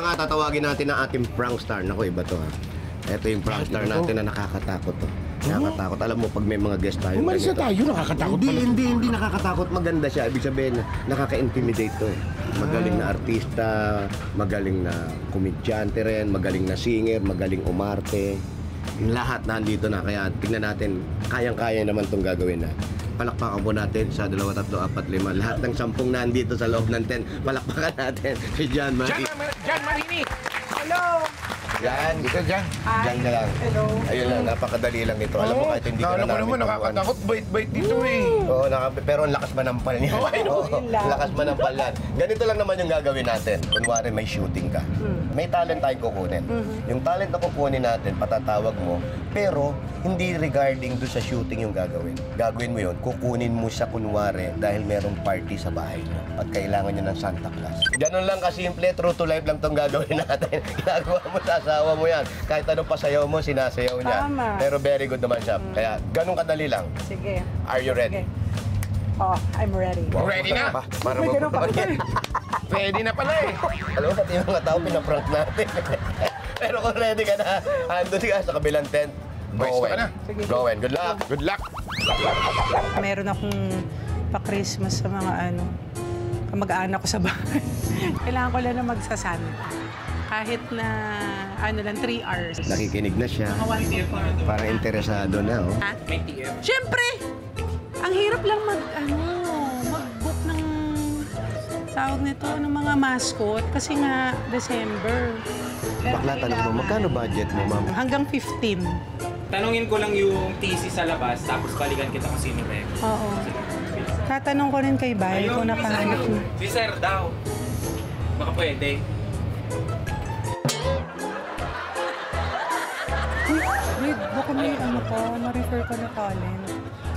Pero nga, tatawagin natin ang ating prankster. Naku, iba to ha. Ito yung prankster natin na nakakatakot to. Nakakatakot. Alam mo, pag may mga guest tayo. Umalis na tayo, nakakatakot pala. Hindi nakakatakot. Maganda siya. Ibig sabihin, nakaka-intimidate to. Magaling na artista, magaling na komedyante rin, magaling na singer, magaling umarte. Lahat nandito na. Kaya tingnan natin, kayang-kaya naman itong gagawin na. Palakpakan po natin sa 2, 3, 4, 5. Lahat ng 10 nandito sa loob ng tent. Palakpakan natin si John Marini. John Marini! Hello! Yan. Ito, John. Diyan na lang. Hello. Ayun lang, napakadali lang ito. Alam mo kahit hindi ko na Alam ko naman, nakakatakot. Bait-bait dito eh. Oo, pero ang lakas manampal niya. Oo, lakas manampal yan. Ganito lang naman yung gagawin natin. Kunwari may shooting ka. May talent tayong kukunin. Yung talent na kukunin natin, patatawag mo, pero hindi regarding doon sa shooting yung gagawin. Gagawin mo yun, kukunin mo siya kunwari dahil merong party sa bahay mo. Pag kailangan niya ng Santa Claus. Ganun lang kasimple, true to life lang tong gagawin natin. Ginagawa mo sa asawa mo yan. Kahit anong pasayaw mo, sinasayaw niya. Tama. Pero very good naman siya. Kaya ganun kadali lang. Sige. Are you ready? Okay. Oh, I'm ready. Ready na? Para May ganun pa. Ready na pala eh. Alam mo, pati yung mga tao, pinaprank natin. Pero kung ready ka na, andun ka sa kabilang tent. Pwesto ka na. Sige. Go, Good luck. Good luck. Meron akong pa-Christmas sa mga kamag-anak ko sa bahay. Kailangan ko lang na magsasanta. Kahit na, 3 hours. Nakikinig na siya. Mga 1 Parang interesado na, oh. Ha? Siyempre! Ang hirap lang mag-book ng tawag nito, ng mga mascot. Kasi nga, December. Bakla, tanong mo, magkano budget mo, ma'am? Hanggang 15. Tanungin ko lang yung thesis sa labas, tapos balikan kita kung sino rin. Oo. Tatanong ko rin kay Bay kung nakahanap mo. Si Sir daw. Baka pwede. Wait, baka may na-refer ka na talent.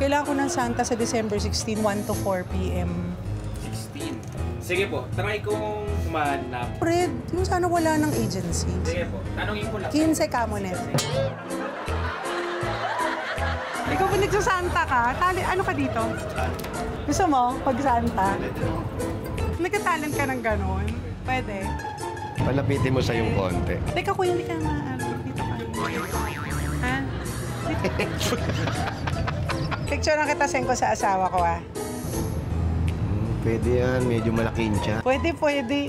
Kailangan ko ng Santa sa December 16, 1 to 4 p.m. 16. Sige po, try kong humanap. Fred, yung sana wala ng agency. Sige po, tanungin ko lang. 15 Camonet. Ikaw ba nagsasanta ka? Ano ka dito? Gusto mo, pag Santa? Nagka-talent ka ng ganon? Pwede. Palapitin mo sa yung konti. Teka, kuya, hindi ka dito ka. Ha? Picture lang kita send ko sa asawa ko, Pwede yan, medyo malaking siya. Pwede.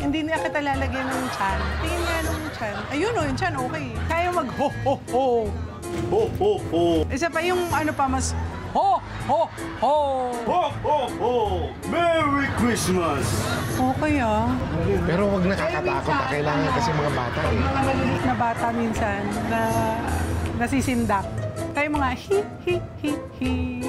Hindi na kita lalagyan ng chan. Tingin nga nung chan. Ayun yung chan, okay. Kaya mag-ho-ho-ho. Ho-ho-ho! Isa pa yung mas ho-ho-ho. Ho-ho-ho! Merry Christmas! Okay, Pero wag nakakatakot. Kailangan kasi mga bata eh. Mga maliliit na bata minsan na nasisindak. Tayo mga hi-hi-hi-hi.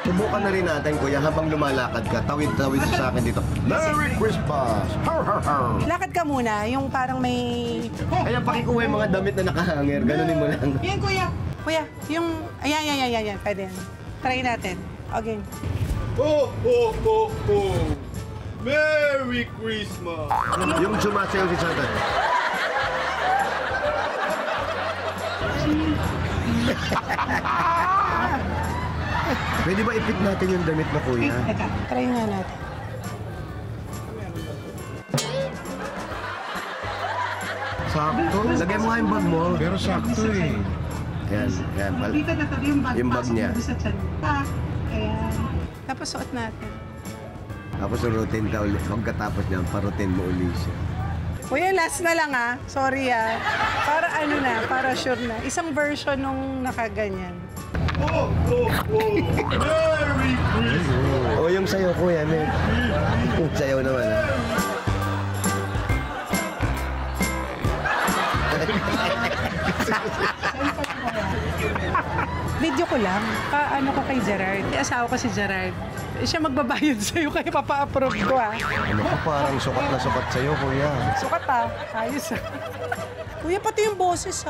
Subukan na rin natin, kuya, habang lumalakad ka, tawid-tawid sa akin dito. Merry Christmas! Har, har, har! Lakad ka muna, yung parang may... Ayan, pakikuha yung mga damit na nakahanger. Ganunin mo lang. Yan, kuya. Kuya, yung... Ayan. Pwede yan. Try natin. Okay. Ho, ho, ho, ho! Merry Christmas! Yung sumasayaw si Santa. Pwede ba ipit natin yung damit mo, kuya? Teka, try nga natin. Sakto. Lagay mo nga yung bag mo. Pero sakto eh. Yan. Dito na to, yung bag. Yung bag niya. Sa chan. Ayan. Tapos suot natin. Tapos urutin ka ulit. Pagkatapos niyan, parutin mo ulit siya. Kuya, last na lang Sorry Para para sure na. Isang version nung nakaganyan. Ho, ho, ho! Merry Christmas! O, yung sayo, kuya. Yung sayo naman, Video ko lang. Paano ko kay Gerard? Asawa ko si Gerard. Siya magbabayad sa'yo kaya papa-approve ko Ano ko, parang sukat na sukat sa'yo, kuya. Sukat ayos Kuya, pati yung boses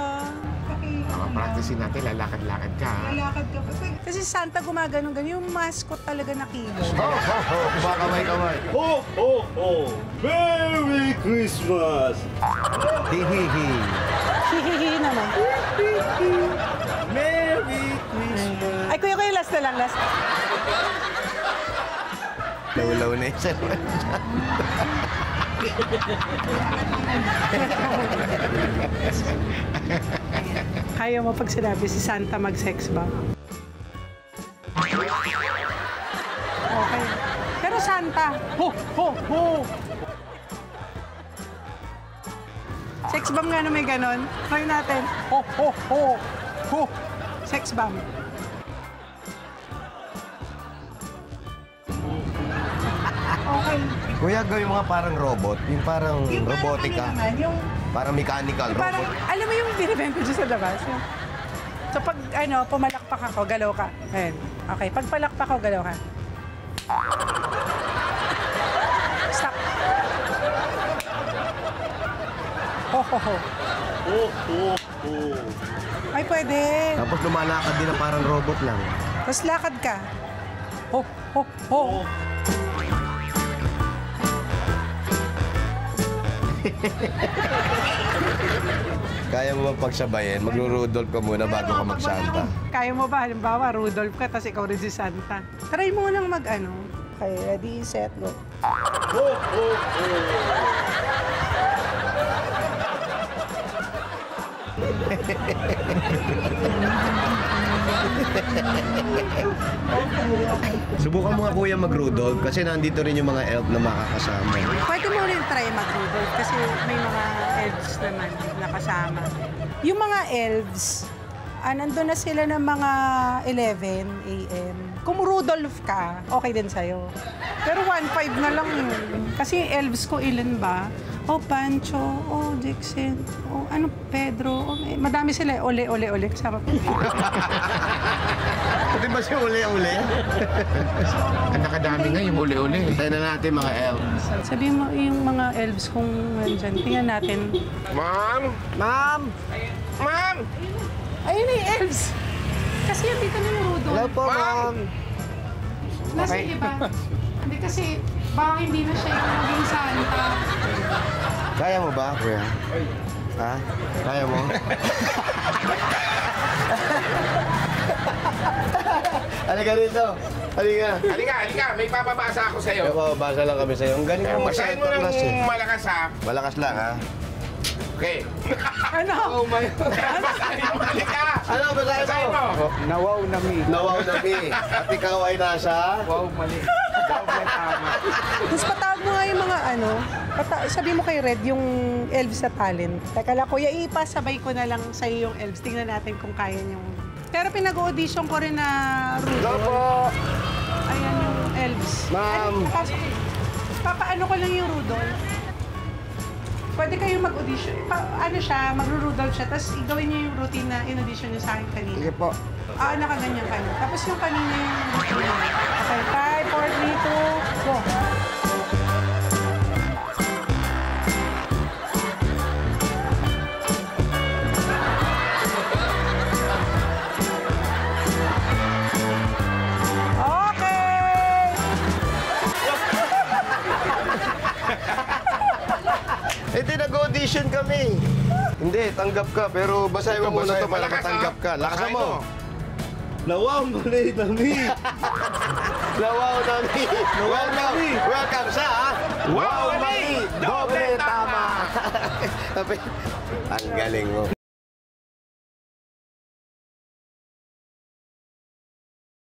Practicein natin, lalakad-lakad ka. Lalakad ka pa. Kasi Santa gumaganon-ganon. Yung mascot talaga na kilos. Ho, ho, ho! Kumakamay-kamay. Ho, ho, ho! Merry Christmas! Hihihi. Hihihi naman. Merry Christmas! Ay, kuya, last na lang, last. Lawlaw na yung cellphone. Kaya mo pag sinabi si Santa mag-sex ba? Okay. Pero Santa, ho, ho, ho! Sex bomb nga na may ganon. Try natin. Ho, ho, ho, ho! Sex bomb. Okay. Kuya, gawin mo nga parang robot. Yung parang Yung parang robotica. ano naman, yung Parang mechanical yung parang, robot. alam mo yung binibenta dyan sa labas? Yung, so pag pumalakpak ako, galaw ka. Ayan. Okay, pag palakpak ako, galaw ka. Stop. Ho, ho, ho. Oh, oh, oh. Ay, pwede. Tapos lumalakad din na parang robot lang. Tapos lakad ka. Ho, ho, ho. Kaya mo ba pagsabayin? Magro-Rudolph ka muna bago ka mag-Santa. Kaya mo ba, halimbawa, Rudolph ka, tapos ikaw rin si Santa. Try mo lang mag-ano. Okay, ready, set, go. Oh, oh, oh. Subukan mo nga kuya mag-Rudolph kasi nandito rin yung mga elf na makakasama. Pwede mo rin try mag-Rudolph kasi may mga elves naman na kasama. Yung mga elves, nandun na sila ng mga 11 a.m. Kung Rudolph ka, okay din sa'yo. Pero 1.5 na lang yun. Kasi yung elves ko ilan ba? Pancho, Dixon, ano, Pedro, madami sila. Ole. Kasama ko. Pati ba siya uli-uli? Ang nakadami nga yung uli-uli. Tayo na natin mga elf. Sabihin mo yung mga elves kung nandyan. Tingnan natin. Ma'am! Ma'am! Ma'am! Ayun na yung elves. Kasi yung dito na yung Rudolph. Hello po, ma'am. Nasa iba. Hindi kasi, baka hindi na siya yung maging Santa. Kaya mo ba, kuya? Ha? Kaya mo? Halika rito. Halika. Halika! May papabasa ako sa'yo. Kaya mababasa lang kami sa'yo. Ang galing mo Basahin mo mag-Santa Claus eh. ng malakas ha. Malakas lang, ha? Okay. Ano? Oh my... Halika! Ano, basahin mo? Nawaw na mi. Nawaw na mi. At ikaw ay nasa... Wow, mali. Double tama. Tapos patawag mo nga yung mga sabi mo kay Red yung elves sa talent. Teka lang, kuya, ipasabay ko na lang sa'yo yung elves. Tingnan natin kung kaya niyong... Pero pinag-audition ko rin na Rudolph. Ayan yung elves. Ma'am. Ay, pasok. Papaano ko lang yung Rudolph. Pwede kayong mag-audition. Magro-Rudolph siya. Tapos gawin niyo yung routine na in-audition niyo sa akin kanina. Sige po. Nakaganyan ka na. Tapos yung kanina yung... Okay, 5, 4, 3, 2, go. Nag-audition kami. Hindi, tanggap ka. Pero basahin mo muna ito para matanggap ka. Lakasan mo. Nawaw, mali na mi. Lawaw na mi. Welcome sa Wow, mali! Doble tama! Ang galing mo.